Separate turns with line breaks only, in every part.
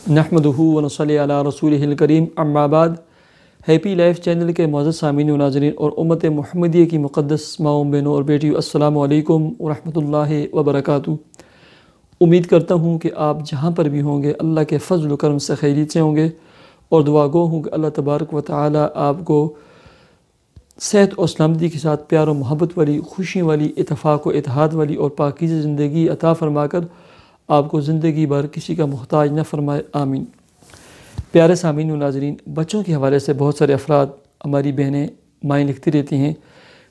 नहमदुहु व नसल्ली अला रसूलिहिल करीम अम्मा बाद। हैप्पी लाइफ चैनल के मुअज़्ज़ज़ सामीन व नाज़रीन और उम्मत मुहम्मदिया की मुक़द्दस माओ बहनों और बेटियों, अस्सलामु अलैकुम व रहमतुल्लाहि व बरकातुहू। उम्मीद करता हूँ कि आप जहाँ पर भी होंगे अल्लाह के फ़ज़्ल व करम से खैरियत से होंगे और दुआ गो हूँ कि अल्लाह तबारक व तआला आपको सेहत और सलामती के साथ प्यार और मोहब्बत वाली, खुशी वाली, इत्तेफाक व इत्तेहाद वाली और पाकीज़ा ज़िंदगी अता फ़रमाकर आपको ज़िंदगी भर किसी का मुहताज न फरमाए, आमीन। प्यारे सामीन व नाज़रीन, बच्चों के हवाले से बहुत सारे अफराद, हमारी बहनें माएँ लिखती रहती हैं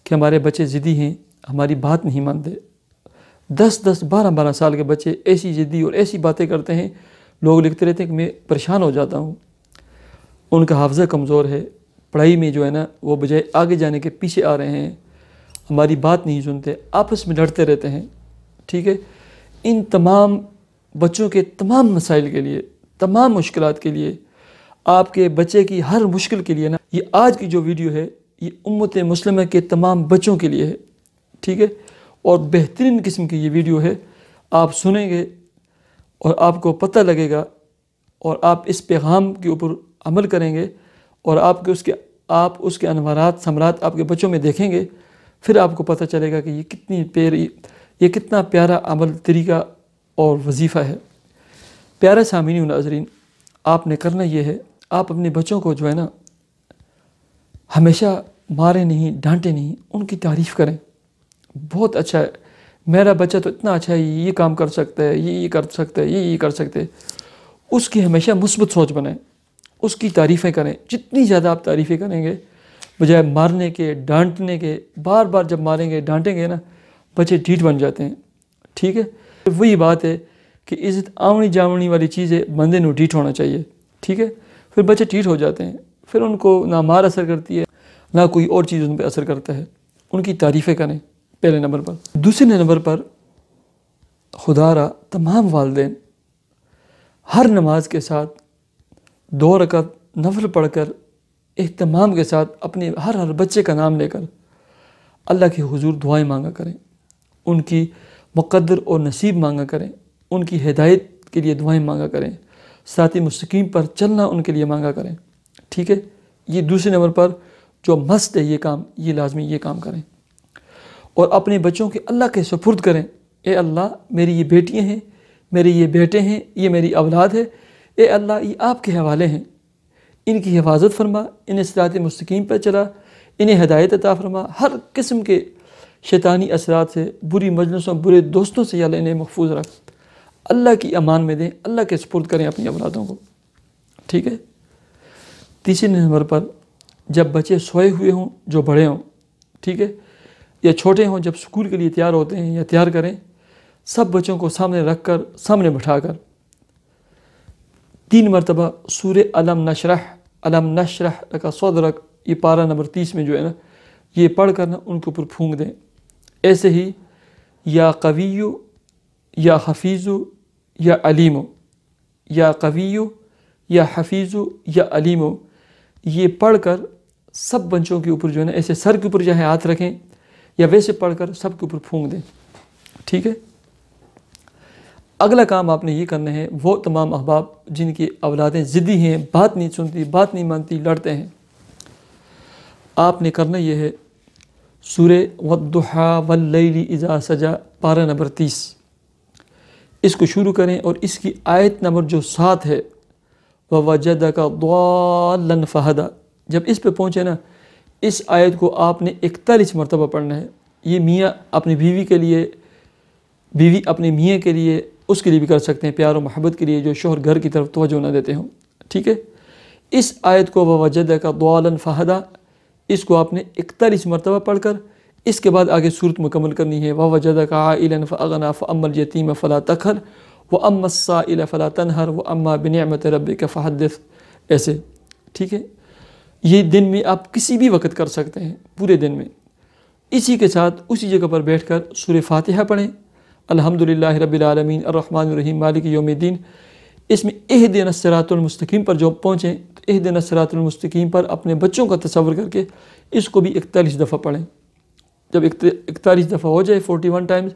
कि हमारे बच्चे ज़िद्दी हैं, हमारी बात नहीं मानते। 10-10, 12-12 साल के बच्चे ऐसी ज़िद्दी और ऐसी बातें करते हैं, लोग लिखते रहते हैं कि मैं परेशान हो जाता हूँ। उनका हाफ़ज़ा कमज़ोर है, पढ़ाई में जो है ना वो बजाय आगे जाने के पीछे आ रहे हैं, हमारी बात नहीं सुनते, आपस में लड़ते रहते हैं। ठीक है, इन तमाम बच्चों के तमाम मसाइल के लिए, तमाम मुश्किलात के लिए, आपके बच्चे की हर मुश्किल के लिए ना, ये आज की जो वीडियो है ये उम्मत मुस्लिमा के तमाम बच्चों के लिए है। ठीक है, और बेहतरीन किस्म की ये वीडियो है, आप सुनेंगे और आपको पता लगेगा और आप इस पैगाम के ऊपर अमल करेंगे और आप उसके अनवारात समरात आपके बच्चों में देखेंगे, फिर आपको पता चलेगा कि ये कितना प्यारा अमल, तरीका और वजीफ़ा है। प्यारे सामीन व नाज़रीन, आपने करना ये है, आप अपने बच्चों को जो है ना हमेशा मारे नहीं, डांटे नहीं, उनकी तारीफ़ करें। बहुत अच्छा है, मेरा बच्चा तो इतना अच्छा है, ये काम कर सकता है, ये कर सकता है, ये कर सकते हैं। उसकी हमेशा मुस्बत सोच बनाएं, उसकी तारीफ़ें करें। जितनी ज़्यादा आप तारीफ़ें करेंगे बजाय मारने के, डांटने के, बार बार जब मारेंगे डांटेंगे ना बच्चे ढीठ बन जाते हैं। ठीक है, वही बात है कि इज़्ज़त आवनी जावनी वाली चीज़ें बंदे नू ढीठ होना चाहिए। ठीक है, फिर बच्चे ढीठ हो जाते हैं, फिर उनको ना मार असर करती है ना कोई और चीज़ उन पर असर करता है। उनकी तारीफ़ें करें पहले नंबर पर। दूसरे नंबर पर खुदारा तमाम वालिदैन हर नमाज के साथ 2 रकात नफल पढ़कर एहतमाम के साथ अपने हर बच्चे का नाम लेकर अल्लाह के हुजूर दुआएं मांगा करें, उनकी मुक़द्दर और नसीब मांगा करें, उनकी हिदायत के लिए दुआएं मांगा करें, साथ ही मुस्तकीम पर चलना उनके लिए मांगा करें। ठीक है, ये दूसरे नंबर पर जो मस्त है ये काम, ये लाजमी ये काम करें और अपने बच्चों के अल्लाह के सुपुर्द करें। ए अल्लाह, मेरी ये बेटियां हैं, मेरे ये बेटे हैं, ये मेरी औलाद है, ए अल्लाह ये आपके हवाले हैं, इनकी हिफाजत फरमा, इन्हें सिरात मुस्तकीम पर चला, इन्हें हिदायत अता फरमा, हर किस्म के शैतानी असरात से, बुरी मजलिसों, बुरे दोस्तों से या अल्लाह इन्हें महफूज रख, अल्लाह की अमान में दें, अल्लाह के सुपुर्द करें अपनी औलादों को। ठीक है, तीसरे नंबर पर जब बच्चे सोए हुए हों, जो बड़े हों, ठीक है, या छोटे हों, जब स्कूल के लिए तैयार होते हैं या तैयार करें, सब बच्चों को सामने रख कर, सामने बिठाकर 3 मरतबा सूरे अलम नशरह लका सदरक, ये पारा नंबर 30 में जो है ना ये पढ़ कर ना उनके ऊपर फूंक दें। ऐसे ही या कवियो या हफीज़ो या अलीमो, या कवियो या हफीज़ो या अलीमो, ये पढ़ कर सब बच्चों के ऊपर जो है ना ऐसे सर के ऊपर चाहे हाथ रखें या वैसे पढ़कर सब के ऊपर फूंक दें। ठीक है, अगला काम आपने ये करना है, वो तमाम अहबाब जिनकी औलादें ज़िद्दी हैं, बात नहीं सुनती, बात नहीं मानती, लड़ते हैं, आपने करना ये है सूरे वद्दुहा वल्लैली इज़ा सजा पारा नंबर 30, इसको शुरू करें और इसकी आयत नंबर जो 7 है, ववजदका ضالًا फहदा, जब इस पे पहुँचे ना इस आयत को आपने 41 मरतबा पढ़ना है। ये मियाँ अपनी बीवी के लिए, बीवी अपने मियाँ के लिए, उसके लिए भी कर सकते हैं, प्यार और मोहब्बत के लिए, जो शोहर घर की तरफ तवज्जो ना देते हों। ठीक है, इस आयत को ववजदका ضالًا फहदा, इसको आपने 41 मरतबा पढ़कर इसके बाद आगे सूरत मुकम्मल करनी है। ववजदका आइलन फअगना फअम्मल यतीम फला तखर व अम्मा साइल फला तनहर व अम्मा बिनिअमति रब्बिका फहद्दिस। ऐसे, ठीक है, ये दिन में आप किसी भी वक्त कर सकते हैं, पूरे दिन में। इसी के साथ उसी जगह पर बैठकर सूरह फातिहा पढ़ें, अल्हम्दुलिल्लाहि रब्बिल आलमीन अर्रहमानिर रहीम मालिक यौमिद्दीन। इसमें इहदिनस सिरातुल मुस्तकीम पर जो पहुँचें तो इहदिनस सिरातुल मुस्तकीम पर अपने बच्चों का तसव्वुर करके इसको भी 41 दफ़ा पढ़ें। जब 41 दफ़ा हो जाए, 41 टाइम्स,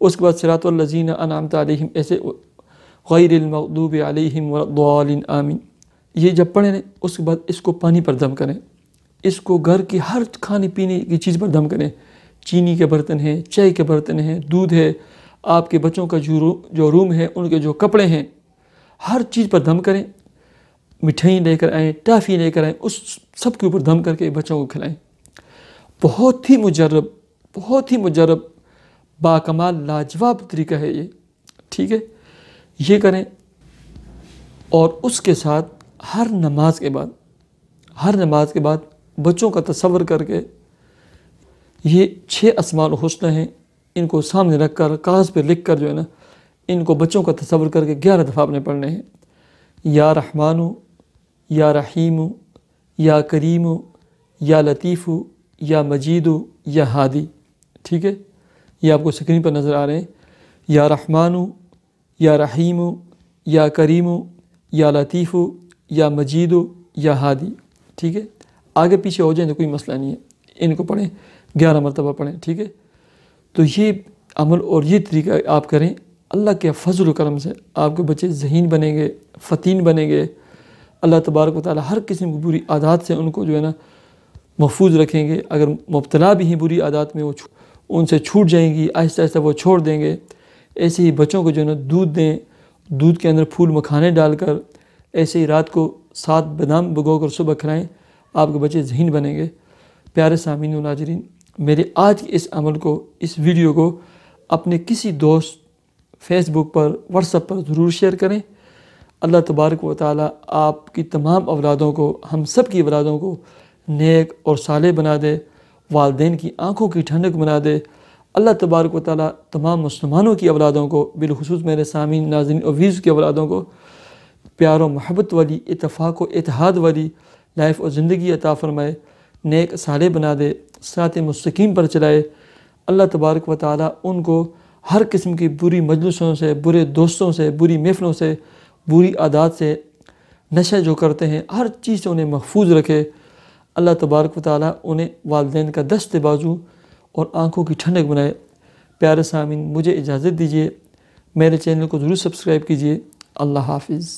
उसके बाद सिरातुल लज़ीना अनअमता अलैहिम, ऐसे غیر المغضوب علیہم ولا الضالین آمین۔ یہ جب پڑھیں اس کے بعد اس کو پانی پر دم کریں، اس کو گھر کی ہر کھانے پینے کی چیز پر دم کریں، چینی کے برتن ہیں، چائے کے برتن ہیں، دودھ ہے، آپ کے بچوں کا جو روم ہے، ان کے جو کپڑے ہیں، ہر چیز پر دم کریں۔ مٹھائی لے کر آئیں، ٹافی لے کر آئیں، اس سب کے اوپر دم کر کے بچوں کو کھلائیں۔ بہت ہی مجرب باکمال لاجواب طریقہ ہے یہ، ٹھیک ہے، یہ کریں۔ اور اس کے ساتھ ہر نماز کے بعد بچوں کا تصور کر کے یہ 6 اسماء الحسنی ہیں، ان کو سامنے رکھ کر کاغذ پہ لکھ کر جو ہے نا، ان کو بچوں کا تصور کر کے 11 دفعہ اپنے پڑھنے ہیں۔ یا رحمانو، یا رحیمو، یا کریمو، یا لطیفو، یا مجیدو، یا ہادی، ٹھیک ہے، یہ آپ کو سکرین پر نظر آ رہے ہیں۔ یا رحمانو، یا رحیمو، یا کریمو، یا لطیفو، یا مجیدو، یا ہادی، ٹھیک ہے۔ آگے پیچھے ہو جائیں تو کوئی مسئلہ نہیں ہے، ان کو پڑھیں، 11 مرتبہ پڑھیں، ٹھیک ہے۔ تو یہ عمل اور یہ طریقہ آپ کریں، اللہ کے فضل و کرم سے آپ کے بچے ذہین بنیں گے، فتین بنیں گے۔ اللہ تبارک و تعالی ہر قسم کی بری عادات سے ان کو جو ہے نا محفوظ رکھیں گے۔ اگر مبتلا بھی ہیں بری عادات میں، وہ ان سے چھوٹ جائیں گی، آہستہ آہستہ وہ چھوڑ دیں گے۔ ایسے ہی بچوں کو جو ہے نا دودھ دیں، دودھ کے اندر پھول مکھانے ڈال کر، ایسے ہی رات کو 7 بادام بھگو کر صبح کھلائیں، آپ کے بچے ذہین بنیں گے۔ پیارے سامعین و ناظرین، میرے آج کے اس عمل کو، اس ویڈیو کو اپنے کسی دوست، فیس بک پر، واٹس ایپ پر ضرور شیئر کریں۔ اللہ تبارک و تعالی آپ کی تمام اولادوں کو، ہم سب کی اولادوں کو نیک اور صالح بنا دے، والدین کی آنکھوں کی ٹھنڈک بنا دے۔ اللہ تبارک و تعالی تمام مسلمانوں کی اولادوں کو، بالخصوص میرے سامعین، ناظرین اور ویوز کی اولادوں کو پیار و محبت والی، اتفاق و اتحاد والی لائف اور زندگی عطا فرمائے، نیک صالح بنا دے، صراط مستقیم پر چلائے۔ اللہ تبارک و تعالی ان کو ہر قسم کی بری مجلسوں سے، برے دوستوں سے، بری محفلوں سے، بری عادات سے، نشہ جو کرتے ہیں، ہر چیز سے انہیں محفوظ رکھے۔ اللہ تبارک و تعالی انہیں والدین کا دست بازو اور آنکھوں کی ٹھنڈک بنائے۔ پیارے سامعین، مجھے اجازت دیجیے، میرے چینل کو ضرور سبسکرائب کیجیے۔ اللہ حافظ۔